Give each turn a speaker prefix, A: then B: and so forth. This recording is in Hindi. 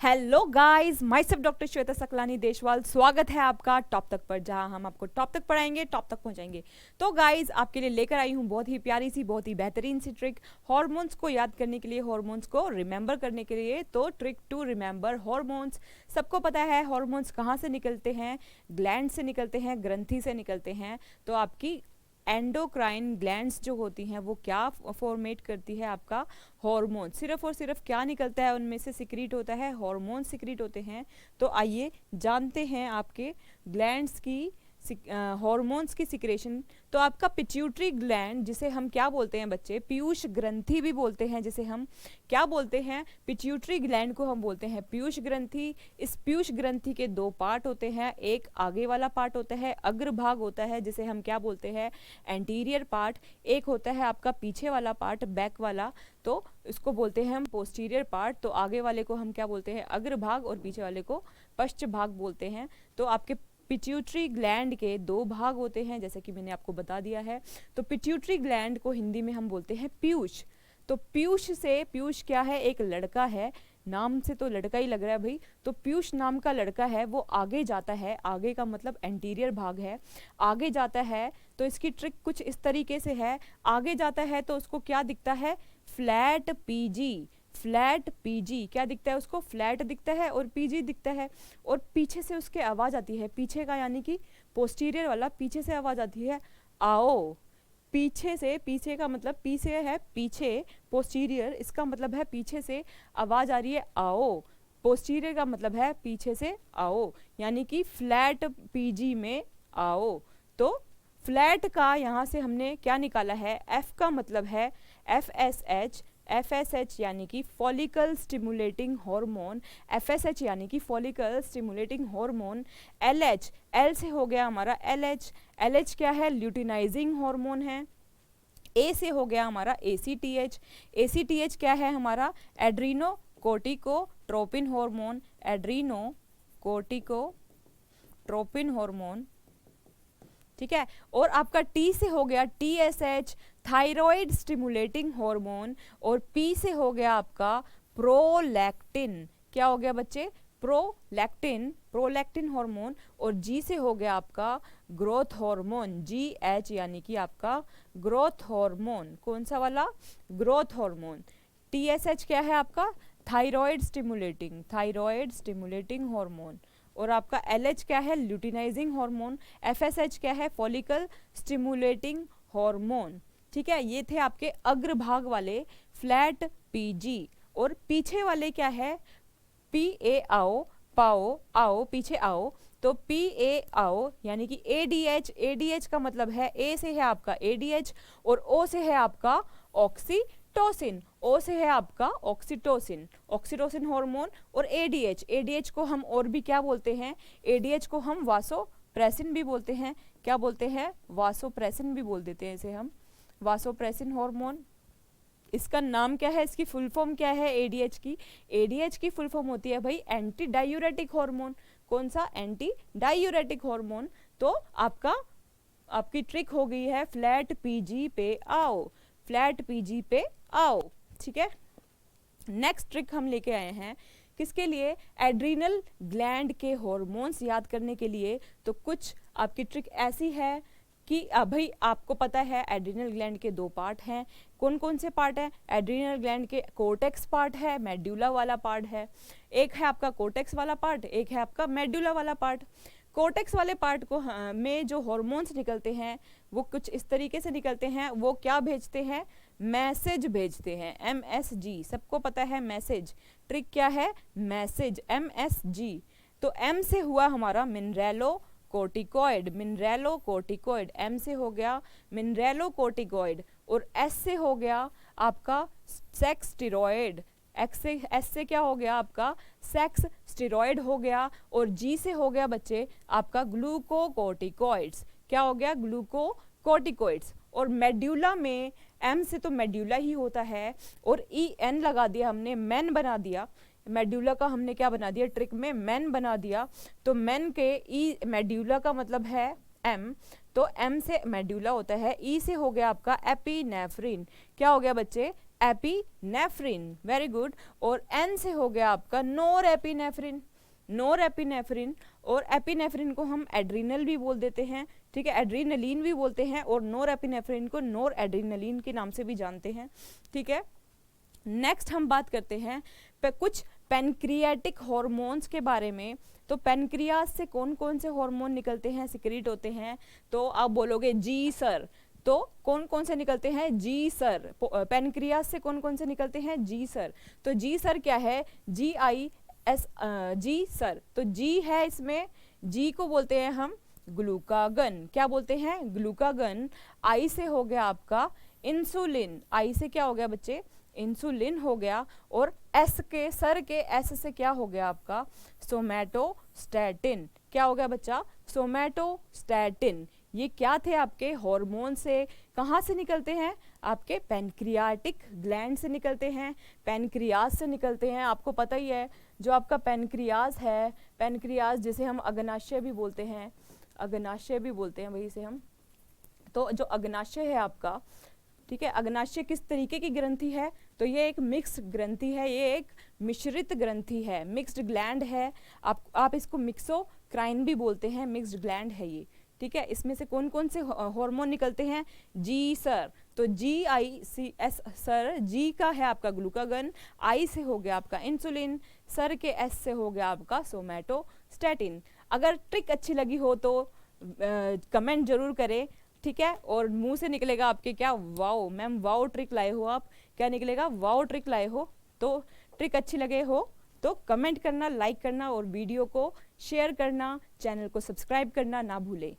A: Hello guys, myself doctor Shweta Saklani Deshwal. स्वागत है आपका टॉप तक पर, जहां हम आपको टॉप तक पढ़ाएंगे, टॉप तक पहुंचाएंगे। तो गाइस, आपके लिए लेकर आई हूं बहुत ही प्यारी सी, बहुत ही बेहतरीन सी ट्रिक हार्मोन्स को याद करने के लिए, हार्मोन्स को रिमेंबर करने के लिए। तो ट्रिक टू रिमेंबर हार्मोन्स। सबको पता है हार्मोन्स कहाँ से निकलते हैं, ग्लैंड से निकलते हैं, ग्रंथि से निकलते हैं। तो आपकी एंडोक्राइन ग्लैंड्स जो होती हैं वो क्या फॉर्मेट करती है, आपका हार्मोन। सिर्फ और सिर्फ क्या निकलता है उनमें से, सिक्रीट होता है, हार्मोन सिक्रीट होते हैं। तो आइए जानते हैं आपके ग्लैंड्स की हार्मोन्स की सिक्रेशन। तो आपका पिट्यूटरी ग्लैंड, जिसे हम क्या बोलते हैं बच्चे, पीयूष ग्रंथि भी बोलते हैं, जिसे हम क्या बोलते हैं, पिट्यूटरी ग्लैंड को हम बोलते हैं पीयूष ग्रंथि। इस पीयूष ग्रंथि के दो पार्ट होते हैं, एक आगे वाला पार्ट होता है, अग्रभाग होता है, जिसे हम क्या बोलते हैं, एंटीरियर पार्ट। एक होता है आपका पीछे वाला पार्ट, बैक वाला, तो इसको बोलते हैं हम पोस्टीरियर पार्ट। तो आगे वाले को हम क्या बोलते हैं, अग्रभाग, और पीछे वाले को पश्च भाग बोलते हैं। तो आपके पिट्यूटरी ग्लैंड के दो भाग होते हैं, जैसे कि मैंने आपको बता दिया है। तो पिट्यूटरी ग्लैंड को हिंदी में हम बोलते हैं पीयूष। तो पीयूष से, पीयूष क्या है, एक लड़का है, नाम से तो लड़का ही लग रहा है भाई। तो पीयूष नाम का लड़का है, वो आगे जाता है, आगे का मतलब एंटीरियर भाग है, आगे जाता है। तो इसकी ट्रिक कुछ इस तरीके से है, आगे जाता है तो उसको क्या दिखता है, फ्लैट पीजी। फ्लैट पीजी क्या दिखता है उसको, फ्लैट दिखता है और पीजी दिखता है। और पीछे से उसके आवाज आती है, पीछे का यानी कि पोस्टीरियर वाला, पीछे से आवाज आती है आओ। पीछे से, पीछे का मतलब पीछे है, पीछे पोस्टीरियर, इसका मतलब है पीछे से आवाज आ रही है आओ। पोस्टीरियर का मतलब है पीछे से आओ, यानी कि फ्लैट पीजी में आओ। तो फ्लैट का यहाँ से हमने क्या निकाला है, एफ का मतलब है FSH। FSH यानी कि फॉलिकल स्टिमुलेटिंग हार्मोन, FSH यानी कि follicle stimulating hormone. LH, L से हो गया हमारा LH। LH क्या है, ल्यूटिनाइजिंग हार्मोन है। A से हो गया हमारा ACTH। ACTH क्या है हमारा, एड्रीनो कोर्टिकोट्रोपिन हार्मोन, एड्रीनो कोर्टिकोट्रोपिन हार्मोन, ठीक है। और आपका T से हो गया TSH, थायराइड स्टिमुलेटिंग हार्मोन। और P से हो गया आपका प्रोलैक्टिन। क्या हो गया बच्चे, प्रोलैक्टिन, प्रोलैक्टिन हार्मोन। और G से हो गया आपका ग्रोथ हार्मोन, GH यानी कि आपका ग्रोथ हार्मोन। कौन सा वाला, ग्रोथ हार्मोन। TSH क्या है आपका, thyroid stimulating, thyroid stimulating hormone. और आपका LH क्या है, ल्यूटिनाइजिंग हार्मोन। FSH क्या है, फॉलिकल स्टिमुलेटिंग हार्मोन। ठीक है, ये थे आपके अग्रभाग वाले फ्लैट पीजी। और पीछे वाले क्या है, PA आओ, पाओ, आओ, पीछे आओ। तो PA आओ यानी कि ADH। ADH का मतलब है, A से है आपका ADH और O से है आपका ऑक्सीटोसिन। O से है आपका ऑक्सीटोसिन, ऑक्सीटोसिन हार्मोन। और ADH, ADH को हम और भी क्या बोलते हैं, ADH को हम वासोप्रेसिन भी बोलते हैं। क्या बोलते हैं, वासोप्रेसिन भी बोल देते हैं इसे हम, वासोप्रेसिन हार्मोन। इसका नाम क्या है, इसकी फुल फॉर्म क्या है ADH की, ADH की फुल फॉर्म होती है भाई एंटी डायूरेटिक हार्मोन। कौन सा, एंटी डायूरेटिक हार्मोन। तो आपकी ट्रिक हो गई है फ्लैट पीजी पे आओ, फ्लैट पीजी पे आओ, ठीक है। नेक्स्ट ट्रिक हम लेके आए हैं किसके लिए, एड्रीनल ग्लैंड के हार्मोन्स याद करने के लिए। तो कुछ आपकी ट्रिक ऐसी है कि भाई आपको पता है एड्रीनल ग्लैंड के दो पार्ट हैं। कौन कौन से पार्ट हैं, एड्रीनल ग्लैंड के कोर्टेक्स पार्ट है, मेडुला वाला पार्ट है। एक है आपका कोर्टेक्स वाला पार्ट, एक है आपका मेडुला वाला पार्ट। कोर्टेक्स वाले पार्ट को में जो हार्मोन्स निकलते हैं वो कुछ इस तरीके से निकलते हैं। वो क्या भेजते हैं, मैसेज भेजते हैं, MSG। सबको पता है मैसेज, ट्रिक क्या है, मैसेज, MSG। तो M से हुआ हमारा मिनरेलो कोर्टिकॉइड, मिनरेलो कोर्टिकॉइड, M से हो गया मिनरेलो कोर्टिकॉइड। और S से हो गया आपका सेक्स स्टेरॉइड, S से क्या हो गया आपका सेक्स स्टेरॉइड हो गया। और G से हो गया बच्चे आपका ग्लूकोकोर्टिकॉइड्स। क्या हो गया, ग्लूकोकोर्टिकॉइड्स। और मेड्यूला में M से तो मेड्यूला ही होता है, और EN लगा दिया हमने, मेन बना दिया। मेड्यूला का हमने क्या बना दिया, ट्रिक में मेन बना दिया। तो मेन के ई, मेड्यूला का मतलब है M, तो M से मेड्यूला होता है। E से हो गया आपका एपिनेफ्रिन। क्या हो गया बच्चे, एपिनेफ्रिन, वेरी गुड। और एन से हो गया आपका नोर एपिनेफ्रिन, नोर एपिनेफ्रिन। और एपिनेफ्रिन को हम एड्रीनल भी बोल देते हैं, ठीक है, एड्रीनलिन भी बोलते हैं, और नोर एपिनेफ्रिन को नोर एड्रीनलिन के नाम से भी जानते हैं, ठीक है। नेक्स्ट हम बात करते हैं कुछ पेनक्रियाटिक हॉर्मोन्स के बारे में। तो पेनक्रियास से कौन कौन से हार्मोन निकलते हैं, सिक्रीट होते हैं? तो आप बोलोगे जी सर, तो कौन कौन से निकलते हैं? जी सर। पेनक्रियास से कौन कौन से निकलते हैं? जी सर। तो जी सर क्या है? GIS, जी सर। तो जी है इसमें, जी को बोलते हैं हम ग्लूकागन। क्या बोलते हैं? ग्लूकागन। आई से हो गया आपका इंसुलिन, आई से क्या हो गया बच्चे? इंसुलिन हो गया। और एस के, सर के एस से क्या हो गया आपका? सोमैटोस्टैटिन। क्या हो गया बच्चा? सोमैटोस्टैटिन। ये क्या थे? आपके हार्मोन से। कहाँ से निकलते हैं? आपके पेनक्रियाटिक ग्लैंड से निकलते हैं, पेनक्रियाज से निकलते हैं। आपको पता ही है जो आपका पेनक्रियाज है, पेनक्रियाज जिसे हम अग्नाशय भी बोलते हैं, अग्नाशय भी बोलते हैं वही से हम। तो जो अग्नाशय है आपका, ठीक है, अग्नाशय किस तरीके की ग्रंथि है? तो ये एक मिक्स्ड ग्रंथि है, ये एक मिश्रित ग्रंथि है, मिक्स्ड ग्लैंड है। आप इसको मिक्सोक्राइन भी बोलते हैं, मिक्स्ड ग्लैंड है ये, ठीक है। इसमें से कौन कौन से हार्मोन निकलते हैं? जी सर। तो GICS सर, जी का है आपका ग्लूकागन, आई से हो गया आपका इंसुलिन, सर के एस से हो गया आपका सोमैटोस्टैटिन। अगर ट्रिक अच्छी लगी हो तो कमेंट जरूर करें, ठीक है। और मुंह से निकलेगा आपके क्या? वाओ मैम, वाओ ट्रिक लाए हो आप। क्या निकलेगा? वाओ ट्रिक लाए हो। तो ट्रिक अच्छी लगे हो तो कमेंट करना, लाइक करना और वीडियो को शेयर करना, चैनल को सब्सक्राइब करना ना भूलें।